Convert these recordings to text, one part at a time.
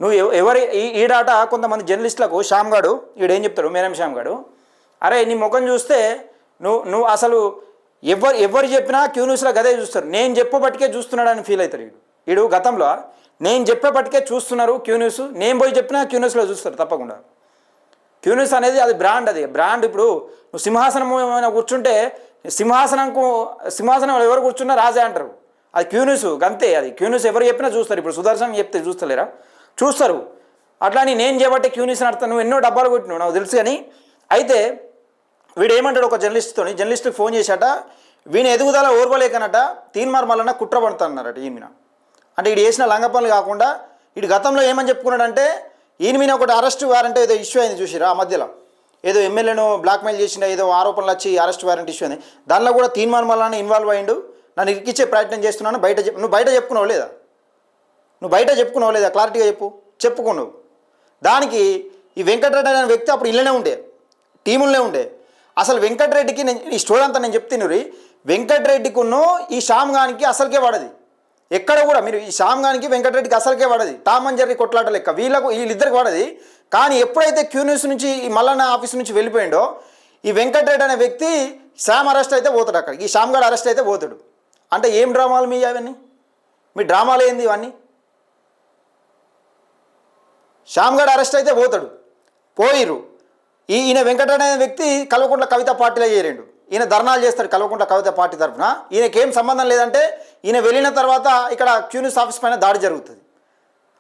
నువ్వు ఎవరి ఈడాట కొంతమంది జర్నలిస్టులకు శ్యామ్ గాడు ఈడేం చెప్తాడు, మేరం శ్యామ్ గాడు, అరే నీ ముఖం చూస్తే నువ్వు అసలు ఎవరు చెప్పినా క్యూ న్యూస్లో గదే చూస్తారు, నేను చెప్పబట్టికే చూస్తున్నాడని ఫీల్ అవుతాడు వీడు గతంలో నేను చెప్పేపటికే చూస్తున్నారు క్యూ న్యూస్, నేను పోయి చెప్పినా క్యూ న్యూస్లో చూస్తారు తప్పకుండా. క్యూ న్యూస్ అనేది అది బ్రాండ్. ఇప్పుడు నువ్వు సింహాసనం ఏమైనా కూర్చుంటే సింహాసనం ఎవరు కూర్చున్నా రాజే అంటారు, అది క్యూ న్యూస్ అంతే. అది క్యూ న్యూస్ ఎవరు చెప్పినా చూస్తారు. ఇప్పుడు సుదర్శన్ చెప్తే చూస్తలేరా, చూస్తారు. అట్లాని నేను చేయబట్టే క్యూ న్యూస్ నడతాను, నువ్వు ఎన్నో డబ్బాలు కొట్టినావు నాకు తెలుసు. కానీ అయితే వీడు ఏమంటాడు, ఒక జర్నలిస్ట్కి ఫోన్ చేశాట, వీని ఎదుగుదల ఓర్వలేకనట తీన్మార్ మల్లన్న కుట్ర పడుతున్నారట ఈయన మీద. అంటే వీడు చేసిన లంగ పనులు కాకుండా వీడు గతంలో ఏమని చెప్పుకున్నాడంటే, ఈయన మీద ఒకటి అరెస్ట్ వారెంట్ ఏదో ఇష్యూ అయింది చూసిరా, ఆ మధ్యలో ఏదో ఎమ్మెల్యేను బ్లాక్మెయిల్ చేసిన ఏదో ఆరోపణలు వచ్చి అరెస్ట్ వారెంట్ ఇష్యూ అయింది. దానిలో కూడా తీన్మార్ మల్లన్న ఇన్వాల్వ్ అయ్యిండు, నన్ను ఇరికిచ్చే ప్రయత్నం చేస్తున్నాను. నువ్వు బయట చెప్పుకున్నావు లేదా? క్లారిటీగా చెప్పుకున్నావు. దానికి ఈ వెంకటరెడ్డి అనే వ్యక్తి అప్పుడు ఇళ్ళనే ఉండే, టీములనే ఉండే. అసలు వెంకటరెడ్డికి ఈ స్టోరీ అంతా నేను చెప్తున్నాను, వెంకటరెడ్డికి ఈ శ్యామ్ గానికి అసలుకే పడది. ఎక్కడ కూడా మీరు ఈ శ్యామ్ గానికి వెంకటరెడ్డికి అసలుకే పడది. టామ్ అండ్ జెర్రీ కొట్లాట లెక్క వీళ్ళిద్దరికి పడది. కానీ ఎప్పుడైతే క్యూ న్యూస్ నుంచి ఈ మల్లన్న ఆఫీస్ నుంచి వెళ్ళిపోయిండో, ఈ వెంకటరెడ్డి అనే వ్యక్తి శ్యామ్ అరెస్ట్ అయితే పోతాడు, అక్కడ ఈ శ్యామ్ గారు అరెస్ట్ అయితే పోతాడు. అంటే ఏం డ్రామాలు అవన్నీ? మీ డ్రామాలు ఏంది ఇవన్నీ? శ్యామ్ గారు అరెస్ట్ అయితే పోయిర్రు. ఈయన వెంకటరెడ్డి అనే వ్యక్తి కల్వకుంట్ల కవిత పార్టీలో చేరిండు. ఈయన ధర్నాలు చేస్తాడు కల్వకుంట్ల కవిత పార్టీ తరఫున. ఈయనకేం సంబంధం లేదంటే ఈయన వెళ్ళిన తర్వాత ఇక్కడ క్యూ న్యూస్ ఆఫీస్ పైన దాడి జరుగుతుంది.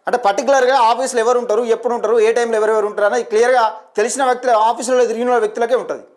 అంటే పర్టికులర్గా ఆఫీసులో ఎవరు ఉంటారు, ఎప్పుడు ఉంటారు, ఏ టైంలో ఎవరెవరు ఉంటారు అనేది క్లియర్గా తెలిసిన వ్యక్తులు, ఆఫీసులో తిరిగిన వ్యక్తులకే ఉంటుంది.